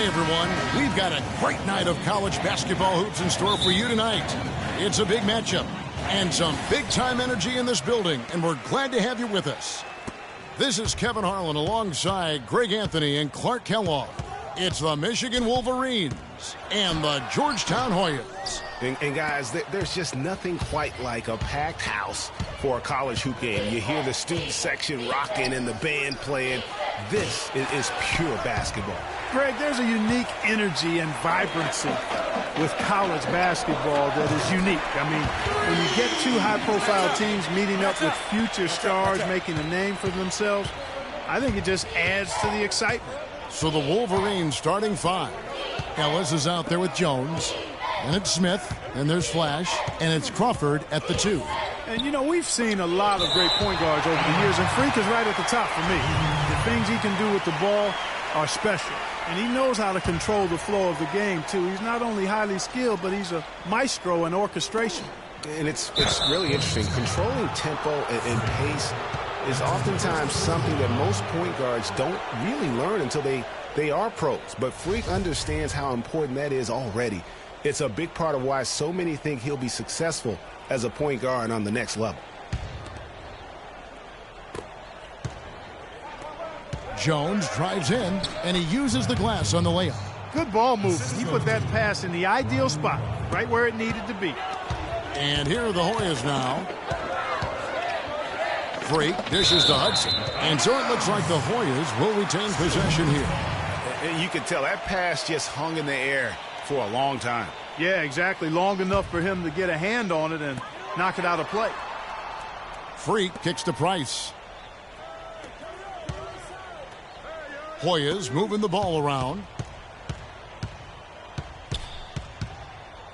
Hey everyone, we've got a great night of college basketball hoops in store for you tonight. It's a big matchup and some big-time energy in this building, and we're glad to have you with us. This is Kevin Harlan alongside Greg Anthony and Clark Kellogg. It's the Michigan Wolverines and the Georgetown Hoyas. And guys, there's just nothing quite like a packed house for a college hoop game. You hear the student section rocking and the band playing. This is pure basketball. Greg, there's a unique energy and vibrancy with college basketball that is unique. I mean, when you get two high-profile teams meeting up with future stars making a name for themselves, I think it just adds to the excitement. So the Wolverines starting five. Ellis is out there with Jones. And it's Smith, and there's Flash, and it's Crawford at the 2. And, you know, we've seen a lot of great point guards over the years, and Freak is right at the top for me. The things he can do with the ball are special. And he knows how to control the flow of the game, too. He's not only highly skilled, but he's a maestro in orchestration. And it's really interesting. Controlling tempo and pace is oftentimes something that most point guards don't really learn until they are pros. But Freak understands how important that is already. It's a big part of why so many think he'll be successful as a point guard on the next level. Jones drives in, and he uses the glass on the layup. Good ball movement. He put that pass in the ideal spot, right where it needed to be. And here are the Hoyas now. Freak dishes to Hudson, and so it looks like the Hoyas will retain possession here. You can tell that pass just hung in the air for a long time. Yeah, exactly. Long enough for him to get a hand on it and knock it out of play. Freak kicks to Price. Hoyas moving the ball around.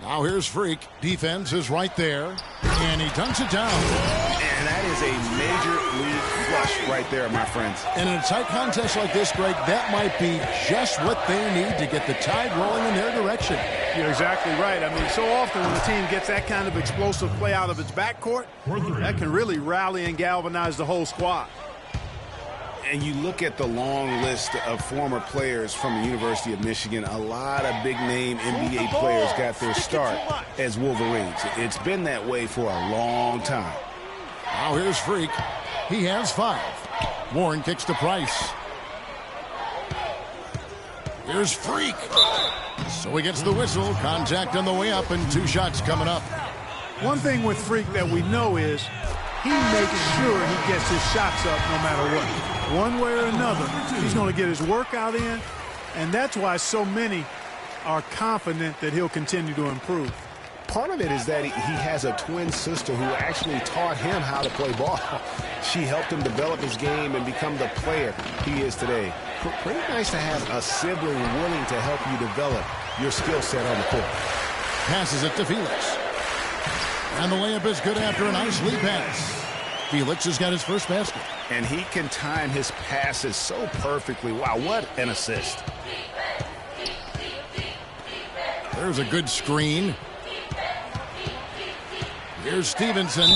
Now here's Freak. Defense is right there, and he dunks it down. And that is a major league flush right there, my friends. And in a tight contest like this, Greg, that might be just what they need to get the tide rolling in their direction. You're exactly right. I mean, so often when the team gets that kind of explosive play out of its backcourt, that can really rally and galvanize the whole squad. And you look at the long list of former players from the University of Michigan, a lot of big-name NBA players got their start as Wolverines. It's been that way for a long time. Now here's Freak. He has 5. Warren kicks to Price. Here's Freak. So he gets the whistle. Contact on the way up, and 2 shots coming up. One thing with Freak that we know is he makes sure he gets his shots up no matter what. One way or another, he's going to get his workout in, and that's why so many are confident that he'll continue to improve. Part of it is that he has a twin sister who actually taught him how to play ball. She helped him develop his game and become the player he is today. Pretty nice to have a sibling willing to help you develop your skill set on the court. Passes it to Felix. And the layup is good after a nice lead pass. Felix has got his first basket. And he can time his passes so perfectly. Wow, what an assist. There's a good screen. Here's Stevenson.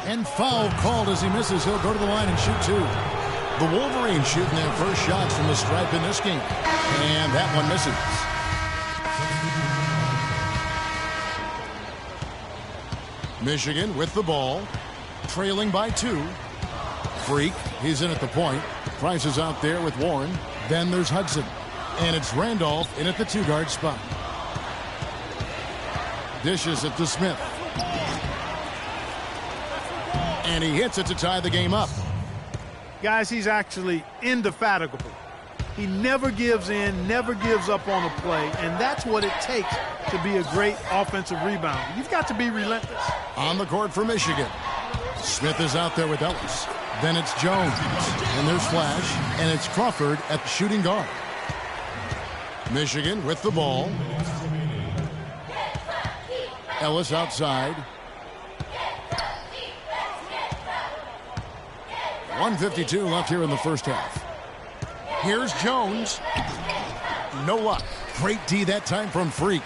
And foul called as he misses. He'll go to the line and shoot 2. The Wolverines shooting their first shots from the stripe in this game. And that one misses. Michigan with the ball. Trailing by 2. Freak, he's in at the point. Price is out there with Warren. Then there's Hudson. And it's Randolph in at the 2-guard spot. Dishes it to Smith. And he hits it to tie the game up. Guys, he's actually indefatigable. He never gives in, never gives up on a play, and that's what it takes to be a great offensive rebounder. You've got to be relentless. On the court for Michigan. Smith is out there with Ellis. Then it's Jones. And there's Flash. And it's Crawford at the shooting guard. Michigan with the ball. Ellis outside. 1:52 left here in the first half. Here's Jones. No luck. Great D that time from Freak.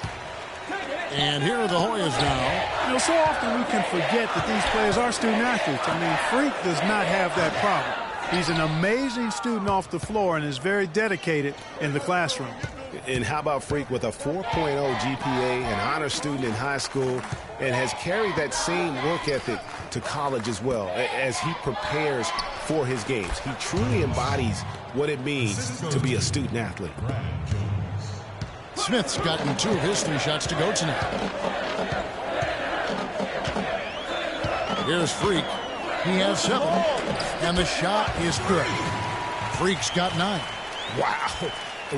And here are the Hoyas now. So often we can forget that these players are student athletes. I mean, Freak does not have that problem. He's an amazing student off the floor and is very dedicated in the classroom. And how about Freak with a 4.0 GPA, an honor student in high school, and has carried that same work ethic to college as well as he prepares for his games. He truly embodies what it means to be a student athlete. Smith's gotten 2 of his 3 shots to go tonight. Here's Freak. He has 7, and the shot is good. Freak's got 9. Wow.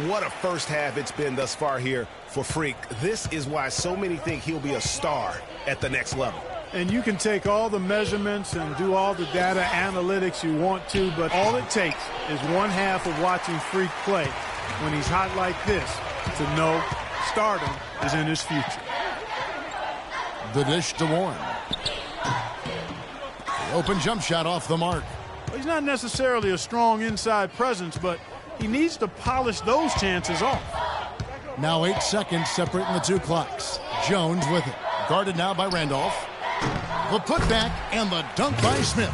What a first half it's been thus far here for Freak. This is why so many think he'll be a star at the next level. And you can take all the measurements and do all the data analytics you want to, but all it takes is one half of watching Freak play when he's hot like this to know stardom is in his future. The dish to Warren. The open jump shot off the mark. Well, he's not necessarily a strong inside presence, but he needs to polish those chances off. Now 8 seconds separating the 2 clocks. Jones with it. Guarded now by Randolph. The putback and the dunk by Smith.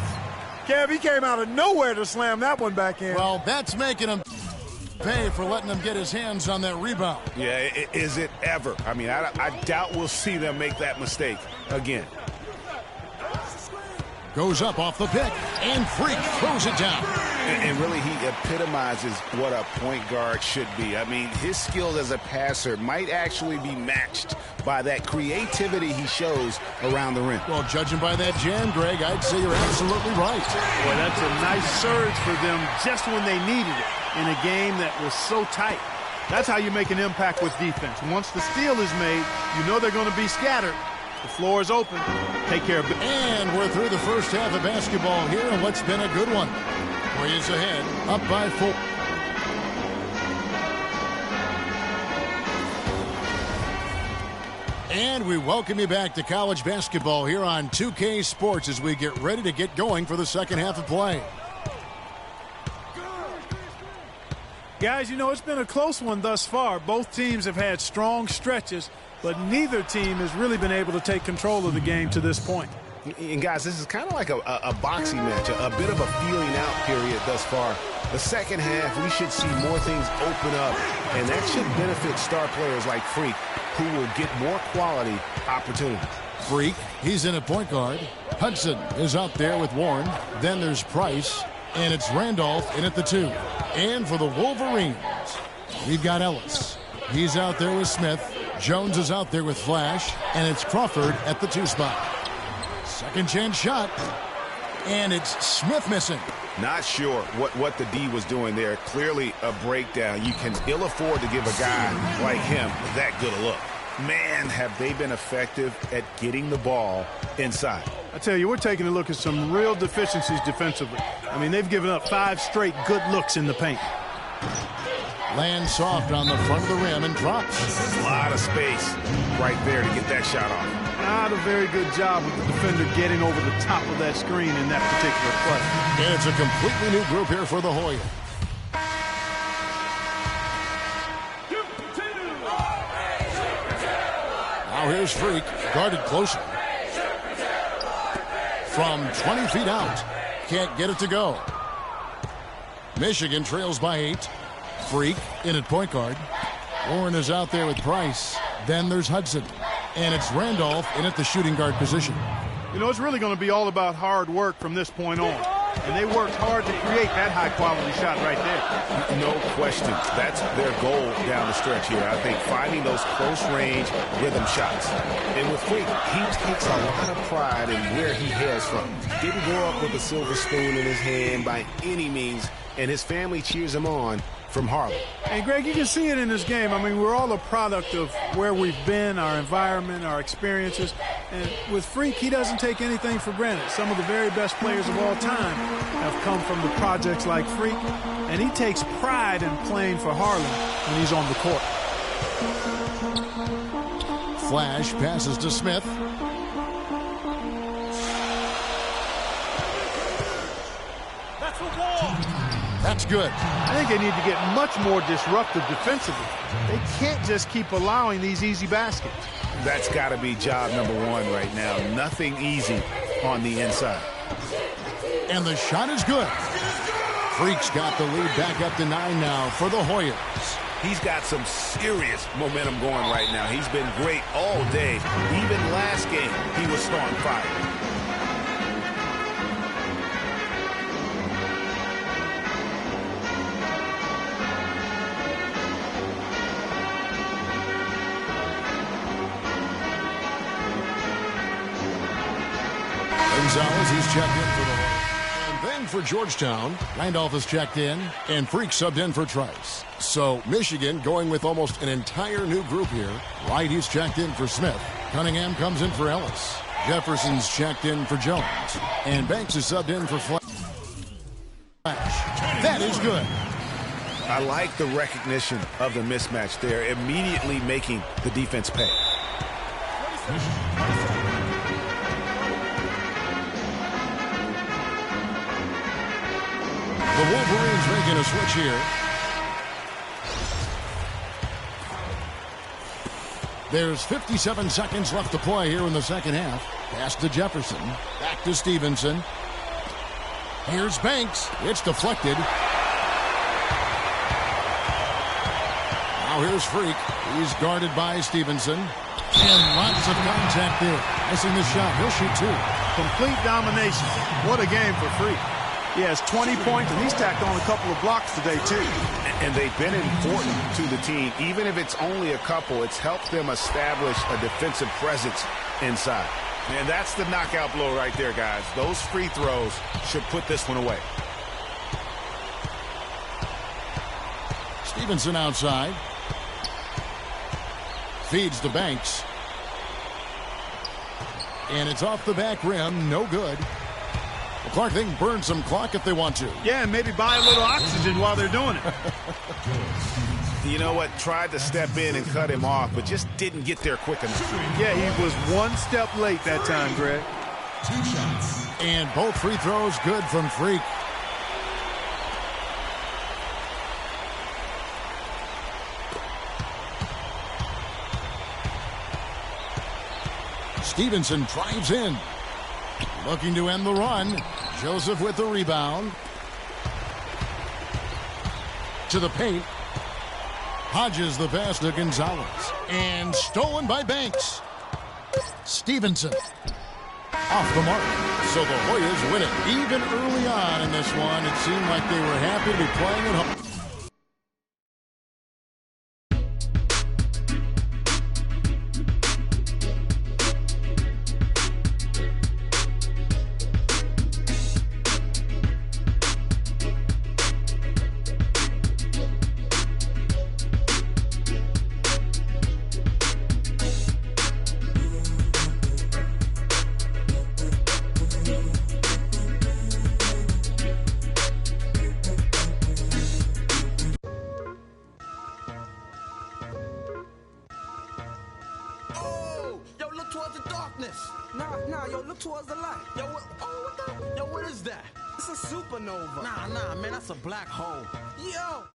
Kev, he came out of nowhere to slam that one back in. Well, that's making him pay for letting him get his hands on that rebound. Yeah, is it ever? I mean, I doubt we'll see them make that mistake again. Goes up off the pick, and Freak throws it down. And really, he epitomizes what a point guard should be. I mean, his skills as a passer might actually be matched by that creativity he shows around the rim. Well, judging by that jam, Greg, I'd say you're absolutely right. Boy, that's a nice surge for them just when they needed it in a game that was so tight. That's how you make an impact with defense. Once the steal is made, you know they're going to be scattered. The floor is open. Take care of it. And we're through the first half of basketball here in what's been a good one. Warriors ahead, up by 4. And we welcome you back to college basketball here on 2K Sports as we get ready to get going for the second half of play. Guys, you know, it's been a close one thus far. Both teams have had strong stretches, but neither team has really been able to take control of the game to this point. And guys, this is kind of like a boxing match, a bit of a feeling out period thus far. The second half, we should see more things open up, and that should benefit star players like Freak, who will get more quality opportunities. Freak, he's in at point guard. Hudson is out there with Warren. Then there's Price, and it's Randolph in at the 2. And for the Wolverines, we've got Ellis. He's out there with Smith. Jones is out there with Flash, and it's Crawford at the 2 spot. Second chance shot, and it's Smith missing. Not sure what the D was doing there. Clearly a breakdown. You can ill afford to give a guy like him that good a look. Man, have they been effective at getting the ball inside. I tell you, we're taking a look at some real deficiencies defensively. I mean, they've given up 5 straight good looks in the paint. Lands soft on the front of the rim and drops. A lot of space right there to get that shot off. Not a very good job with the defender getting over the top of that screen in that particular play. And it's a completely new group here for the Hoya. Now here's Freak, guarded closer. From 20 feet out. Can't get it to go. Michigan trails by 8. Freak in at point guard. Warren is out there with Price. Then there's Hudson. And it's Randolph in at the shooting guard position. You know, it's really going to be all about hard work from this point on. And they worked hard to create that high-quality shot right there. No question. That's their goal down the stretch here. I think finding those close-range rhythm shots. And with Freak, he takes a lot of pride in where he hails from. Didn't grow up with a silver spoon in his hand by any means, and his family cheers him on from Harlem. And Greg, you can see it in this game. I mean, we're all a product of where we've been, our environment, our experiences. And with Freak, he doesn't take anything for granted. Some of the very best players of all time have come from the projects like Freak, and he takes pride in playing for Harlem when he's on the court. Flash passes to Smith. That's a wall. That's good. I think they need to get much more disruptive defensively. They can't just keep allowing these easy baskets. That's got to be job number 1 right now. Nothing easy on the inside. And the shot is good. Freak's got the lead back up to 9 now for the Hoyas. He's got some serious momentum going right now. He's been great all day. Even last game, he was starting fire. Gonzalez, he's checked in for the Hoyas. And then for Georgetown, Randolph is checked in, and Freak subbed in for Trice. So Michigan going with almost an entire new group here. Wright, he's checked in for Smith. Cunningham comes in for Ellis. Jefferson's checked in for Jones. And Banks is subbed in for Flash. That is good. I like the recognition of the mismatch there, immediately making the defense pay. The Wolverines making a switch here. There's 57 seconds left to play here in the second half. Pass to Jefferson. Back to Stevenson. Here's Banks. It's deflected. Now here's Freak. He's guarded by Stevenson. And lots of contact there. Missing the shot. He'll shoot 2. Complete domination. What a game for Freak. He has 20 points, and he's tacked on a couple of blocks today, too. And they've been important to the team. Even if it's only a couple, it's helped them establish a defensive presence inside. And that's the knockout blow right there, guys. Those free throws should put this one away. Stevenson outside. Feeds to Banks. And it's off the back rim. No good. Well, Clark, they can burn some clock if they want to. Yeah, and maybe buy a little oxygen while they're doing it. You know what? Tried to step in and cut him off, but just didn't get there quick enough. Yeah, he was one step late that time, Greg. 2 shots. And both free throws good from Freak. Stevenson drives in. Looking to end the run. Joseph with the rebound. To the paint. Hodges the pass to Gonzalez. And stolen by Banks. Stevenson. Off the mark. So the Hoyas win it. Even early on in this one, it seemed like they were happy to be playing at home. Nah, yo, look towards the light. Yo, what the? Yo, what is that? It's a supernova. Nah, man, that's a black hole. Yo!